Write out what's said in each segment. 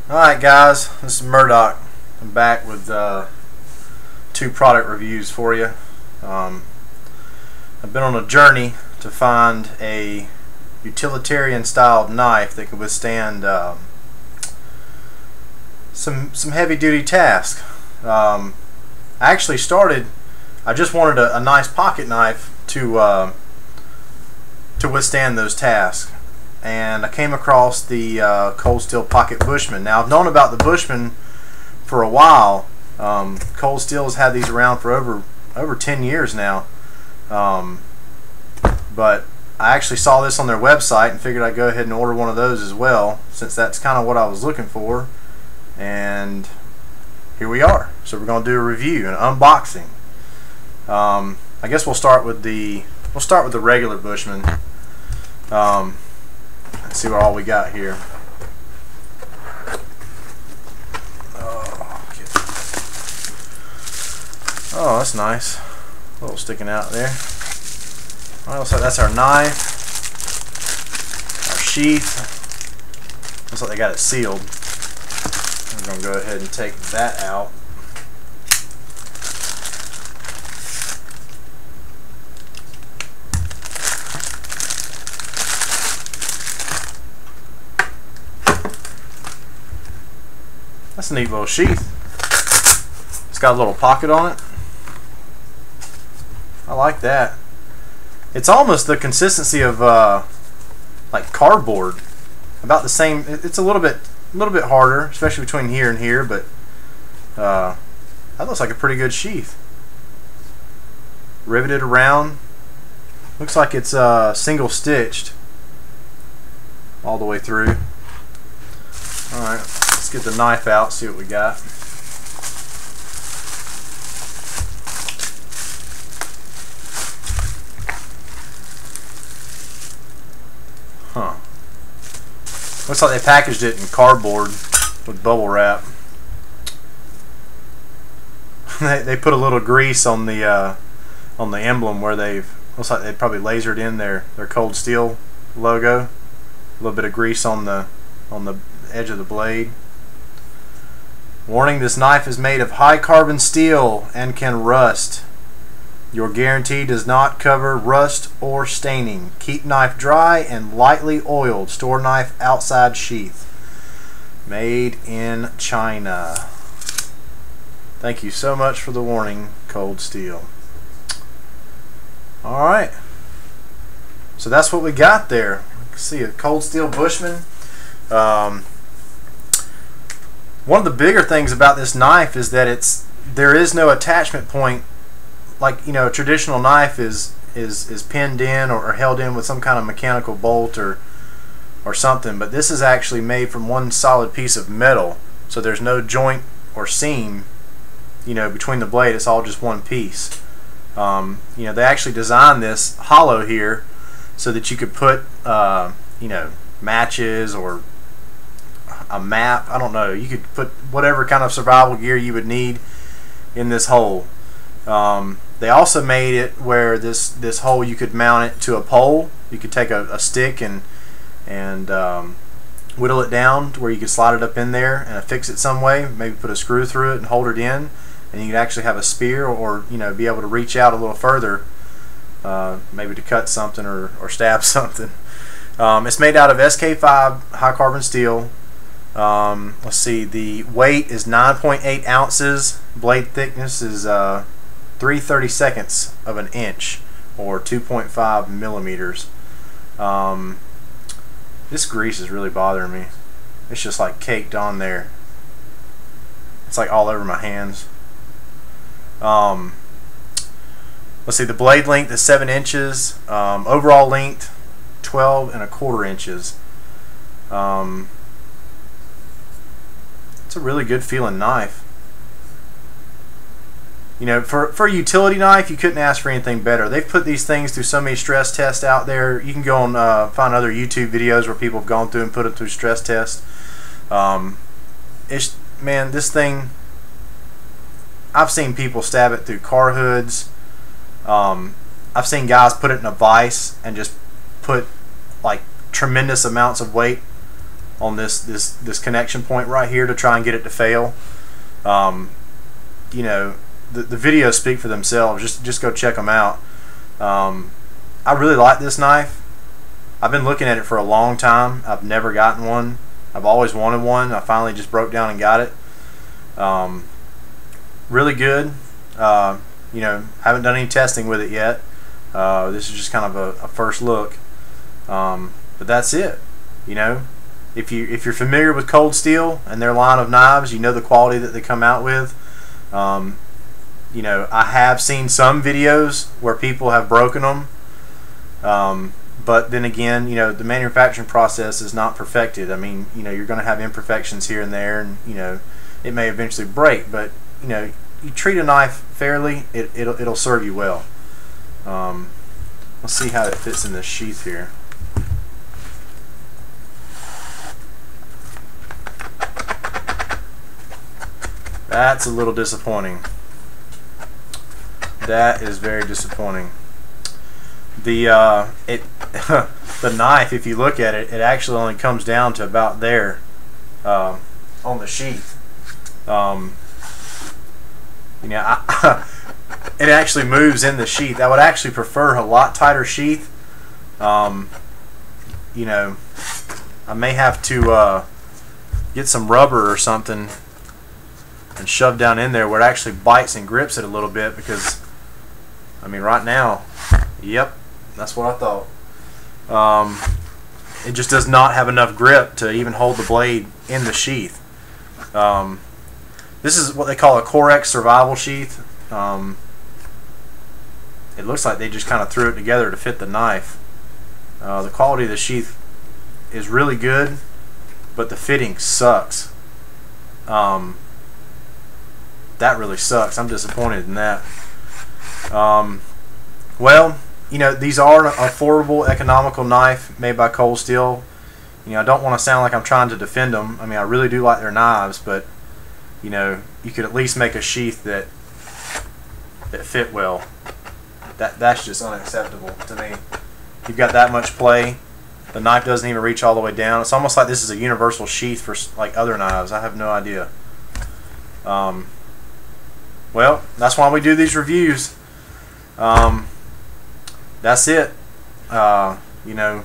Alright guys, this is Murdoc. I'm back with two product reviews for you. I've been on a journey to find a utilitarian styled knife that could withstand some heavy duty tasks. I just wanted a nice pocket knife to withstand those tasks. And I came across the Cold Steel Pocket Bushman. Now, I've known about the Bushman for a while. Cold Steel has had these around for over 10 years now. But I actually saw this on their website and figured I'd go ahead and order one of those as well, since that's kind of what I was looking for. And here we are. So we're going to do a review, an unboxing. I guess we'll start with the regular Bushman. Let's see what all we got here. Oh, that's nice. A little sticking out there. Alright, so that's our knife, our sheath. Looks like they got it sealed. I'm going to go ahead and take that out. That's a neat little sheath. It's got a little pocket on it. I like that. It's almost the consistency of like cardboard. About the same. It's a little bit harder, especially between here and here, but that looks like a pretty good sheath. Riveted around. Looks like it's single stitched all the way through. All right. Let's get the knife out, see what we got. Huh. Looks like they packaged it in cardboard with bubble wrap. They put a little grease on the emblem where looks like they probably lasered in their Cold Steel logo. A little bit of grease on the edge of the blade. Warning, this knife is made of high carbon steel and can rust. Your guarantee does not cover rust or staining. Keep knife dry and lightly oiled. Store knife outside sheath. Made in China. Thank you so much for the warning, Cold Steel. Alright. So that's what we got there. Let's see, a Cold Steel Bushman. One of the bigger things about this knife is that there is no attachment point, like a traditional knife is pinned in or held in with some kind of mechanical bolt or something. But this is actually made from one solid piece of metal, so there's no joint or seam, between the blade. It's all just one piece. They actually designed this hollow here so that you could put matches or a map. I don't know. You could put whatever kind of survival gear you would need in this hole. They also made it where this hole, you could mount it to a pole. You could take a stick and whittle it down to where you could slide it up in there and affix it some way. Maybe put a screw through it and hold it in, and you could actually have a spear or be able to reach out a little further, maybe to cut something or stab something. It's made out of SK5 high carbon steel. Let's see, the weight is 9.8 ounces. Blade thickness is 3/32 of an inch, or 2.5 millimeters. This grease is really bothering me. It's just like caked on there. It's like all over my hands. Let's see, the blade length is 7 inches. Overall length 12.25 inches. It's a really good feeling knife. For a utility knife, you couldn't ask for anything better. They've put these things through so many stress tests out there. You can go and find other YouTube videos where people have gone through and put it through stress tests. Man, this thing, I've seen people stab it through car hoods. I've seen guys put it in a vise and just put like tremendous amounts of weight on this connection point right here to try and get it to fail. You know, the videos speak for themselves. Just go check them out. I really like this knife. I've been looking at it for a long time. I've never gotten one. I've always wanted one. I finally just broke down and got it. Really good. You know, haven't done any testing with it yet. This is just kind of a first look. But that's it. You know, if you're familiar with Cold Steel and their line of knives, you know the quality that they come out with. You know, I have seen some videos where people have broken them. But then again, you know, the manufacturing process is not perfected. I mean, you know, you're going to have imperfections here and there, and you know, it may eventually break. But you know, you treat a knife fairly, it'll serve you well. Let's see how it fits in this sheath here. That's a little disappointing. That is very disappointing. The the knife, if you look at it, it actually only comes down to about there on the sheath. You know, it actually moves in the sheath. I would actually prefer a lot tighter sheath. You know, I may have to get some rubber or something and shove down in there where it actually bites and grips it a little bit, because I mean, right now, yep, that's what I thought. It just does not have enough grip to even hold the blade in the sheath. This is what they call a Corex survival sheath. It looks like they just kind of threw it together to fit the knife. The quality of the sheath is really good, but the fitting sucks. That really sucks. I'm disappointed in that. Well, you know, these are an affordable, economical knife made by Cold Steel. You know, I don't want to sound like I'm trying to defend them. I mean, I really do like their knives, but you know, you could at least make a sheath that fit well. That's just unacceptable to me. You've got that much play. The knife doesn't even reach all the way down. It's almost like this is a universal sheath for like other knives. I have no idea. Well, that's why we do these reviews. That's it. You know,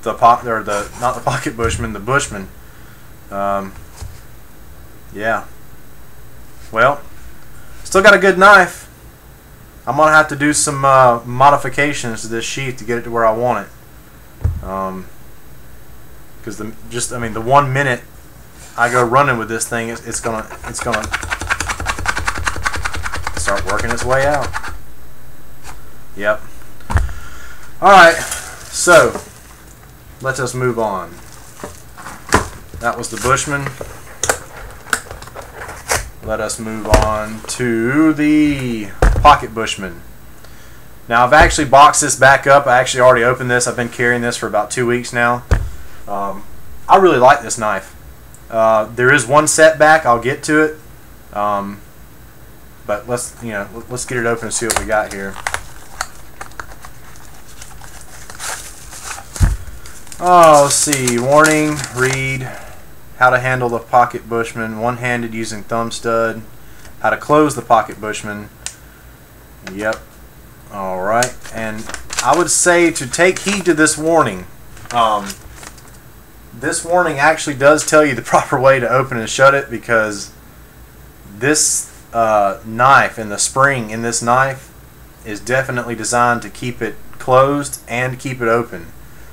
not the pocket Bushman, the Bushman. Yeah. Well, still got a good knife. I'm gonna have to do some modifications to this sheath to get it to where I want it. Because the 1 minute I go running with this thing, it's gonna start working its way out. Yep. All right. So let us move on. That was the Bushman. Let us move on to the pocket Bushman. Now, I've actually boxed this back up. I actually already opened this. I've been carrying this for about 2 weeks now. I really like this knife. There is one setback. I'll get to it. But let's get it open and see what we got here. Oh, let's see. Warning, read. How to handle the pocket Bushman, one-handed using thumb stud. How to close the pocket Bushman. Yep. Alright. And I would say to take heed to this warning. This warning actually does tell you the proper way to open and shut it, because this knife and the spring in this knife is definitely designed to keep it closed and keep it open.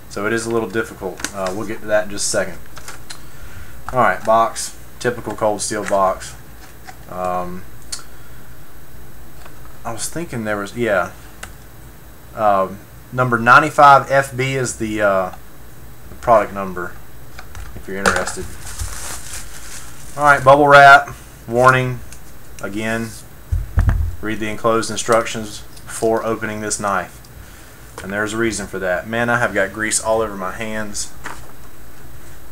So it is a little difficult. We'll get to that in just a second. Alright, box. Typical Cold Steel box. I was thinking there was, yeah. Number 95 FB is the product number, if you're interested. Alright, bubble wrap. Warning. Again, read the enclosed instructions before opening this knife. And there's a reason for that. Man, I have got grease all over my hands.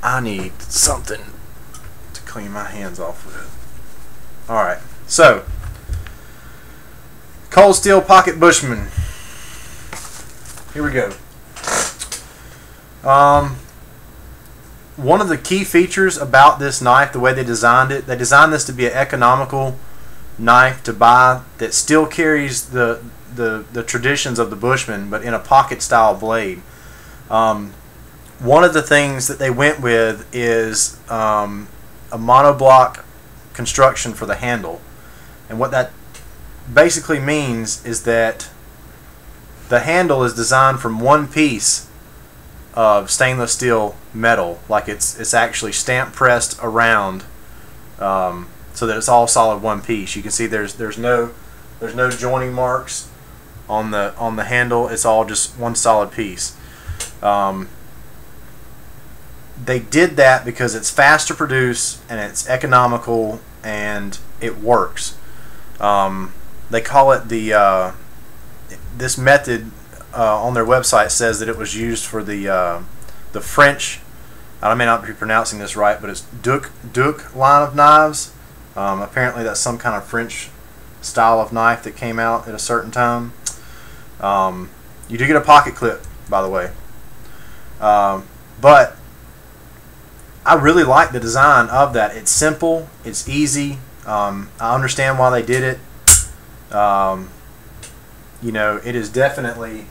I need something to clean my hands off with. Alright, so Cold Steel Pocket Bushman. Here we go. one of the key features about this knife, the way they designed it, they designed this to be an economical knife to buy that still carries the traditions of the Bushman, but in a pocket style blade. One of the things that they went with is a monoblock construction for the handle, and what that basically means is that the handle is designed from one piece of stainless steel metal, like it's actually stamp pressed around, so that it's all solid one piece. You can see there's no joining marks on the handle. It's all just one solid piece. They did that because it's fast to produce and it's economical and it works. They call it this method on their website says that it was used for the French. I may not be pronouncing this right, but it's Duc line of knives. Apparently that's some kind of French style of knife that came out at a certain time. You do get a pocket clip, by the way, but I really like the design of that. It's simple, it's easy. I understand why they did it. You know, it is definitely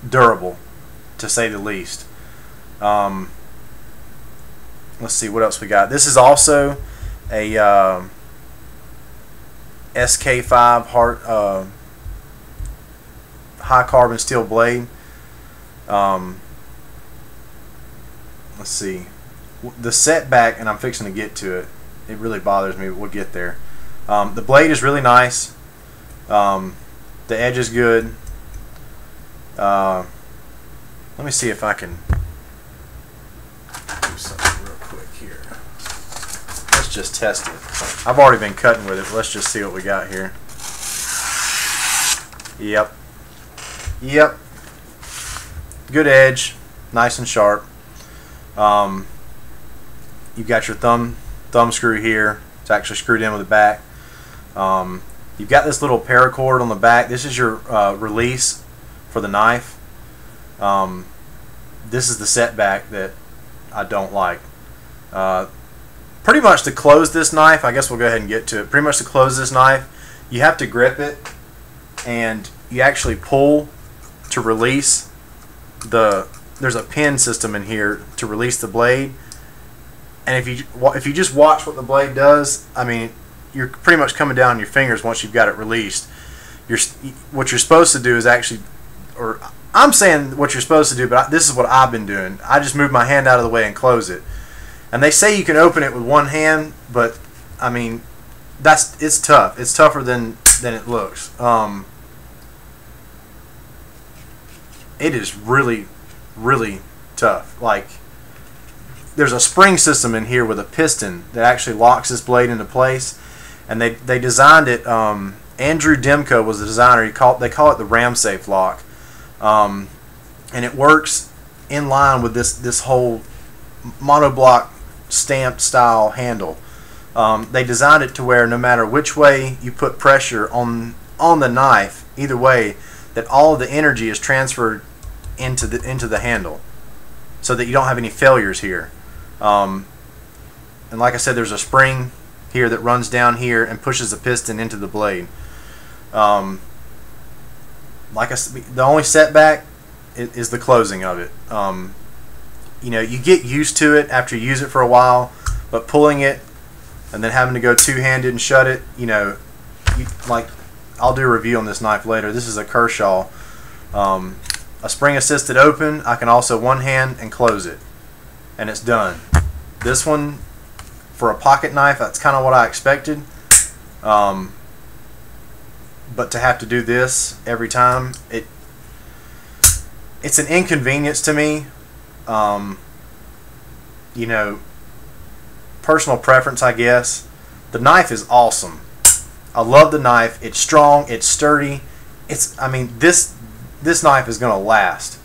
durable, to say the least. Let's see what else we got. This is also a SK5 high carbon steel blade. Let's see. The setback, and I'm fixing to get to it. It really bothers me, but we'll get there. The blade is really nice. The edge is good. Let me see if I can do something real quick here. Let's just test it. I've already been cutting with it, but let's just see what we got here. Yep. Yep. Good edge. Nice and sharp. You've got your thumb screw here. It's actually screwed in with the back. You've got this little paracord on the back. This is your release for the knife. This is the setback that I don't like. Pretty much to close this knife, I guess we'll go ahead and get to it. Pretty much to close this knife, you have to grip it, and you actually pull to release there's a pin system in here to release the blade. And if you just watch what the blade does, I mean, you're pretty much coming down on your fingers once you've got it released. What you're supposed to do is actually, or I'm saying what you're supposed to do, but this is what I've been doing. I just move my hand out of the way and close it. And they say you can open it with one hand, but I mean, it's tough. It's tougher than it looks. It is really, really tough. Like, there's a spring system in here with a piston that actually locks this blade into place, and they designed it. Andrew Demko was the designer. They call it the ram safe lock, and it works in line with this whole monoblock stamped style handle. They designed it to where no matter which way you put pressure on the knife, either way, that all of the energy is transferred into the handle, so that you don't have any failures here. And like I said, there's a spring here that runs down here and pushes the piston into the blade. Like I said, the only setback is the closing of it. You know, you get used to it after you use it for a while, but pulling it and then having to go two-handed and shut it, you know, like, I'll do a review on this knife later. This is a Kershaw. A spring-assisted open, I can also one hand and close it, and it's done. This one, for a pocket knife, that's kind of what I expected. But to have to do this every time, it's an inconvenience to me. You know, personal preference, I guess. The knife is awesome. I love the knife. It's strong. It's sturdy. I mean, this knife is going to last.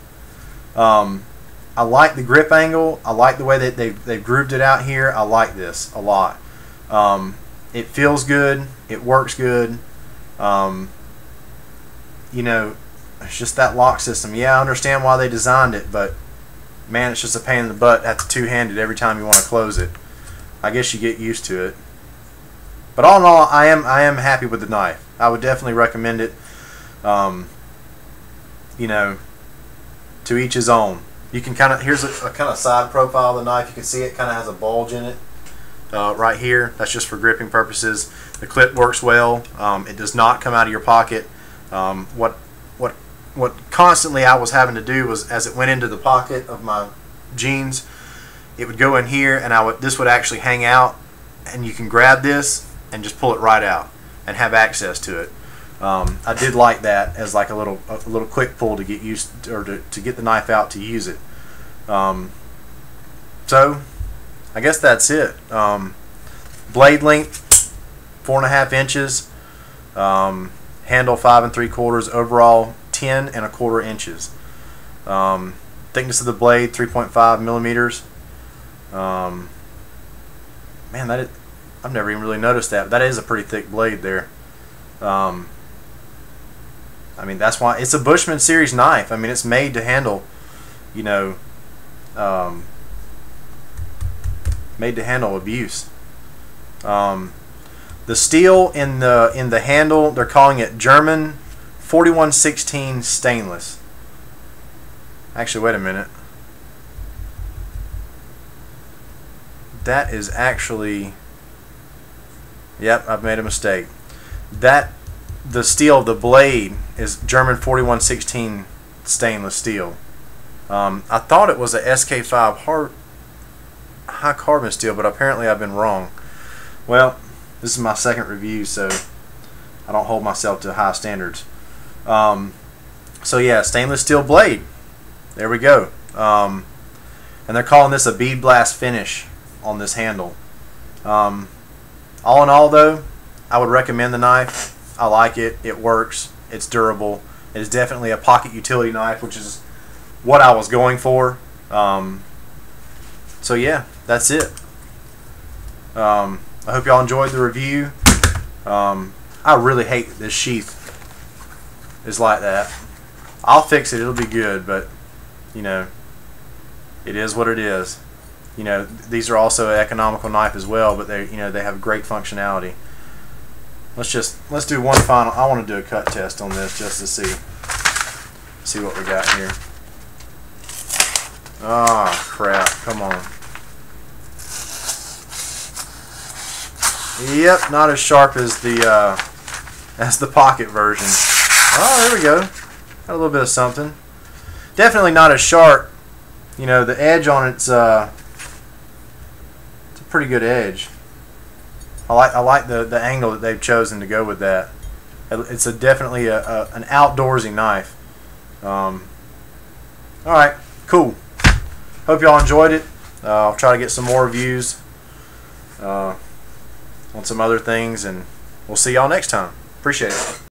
I like the grip angle. I like the way that they've grooved it out here. I like this a lot. It feels good. It works good. You know, it's just that lock system. Yeah, I understand why they designed it, but man, it's just a pain in the butt. That's two-handed every time you want to close it. I guess you get used to it. But all in all, I am happy with the knife. I would definitely recommend it. You know, to each his own. You can kind of, here's a kind of side profile of the knife. You can see it kind of has a bulge in it right here. That's just for gripping purposes. The clip works well. It does not come out of your pocket. What constantly I was having to do was, as it went into the pocket of my jeans, it would go in here, and this would actually hang out, and you can grab this and just pull it right out and have access to it. I did like that as like a little quick pull to get used, or to get the knife out to use it. So I guess that's it. Blade length 4.5 inches. Handle 5 3/4. Overall 10 1/4 inches. Thickness of the blade 3.5 millimeters. Man, I've never even really noticed that. That is a pretty thick blade there. I mean, that's why it's a Bushman series knife. I mean, it's made to handle, you know, made to handle abuse. The steel in the handle, they're calling it German 4116 stainless. Actually, wait a minute. That is actually, yep, I've made a mistake. The steel of the blade is German 4116 stainless steel. I thought it was a SK5 high carbon steel, but apparently I've been wrong. Well, this is my second review, so I don't hold myself to high standards. So yeah, stainless steel blade. There we go. And they're calling this a bead blast finish on this handle. All in all, though, I would recommend the knife. I like it. It works. It's durable. It is definitely a pocket utility knife, which is what I was going for. So yeah, that's it. I hope y'all enjoyed the review. I really hate that this sheath is like that. I'll fix it. It'll be good, but you know, it is what it is. You know, these are also an economical knife as well, but they have great functionality. Let's do one final. I want to do a cut test on this just to see what we got here. Ah, crap! Come on. Yep, not as sharp as the pocket version. Oh, there we go. Got a little bit of something. Definitely not as sharp. You know, the edge on it's a pretty good edge. I like the angle that they've chosen to go with that. It's definitely an outdoorsy knife. All right, cool. Hope y'all enjoyed it. I'll try to get some more reviews on some other things, and we'll see y'all next time. Appreciate it.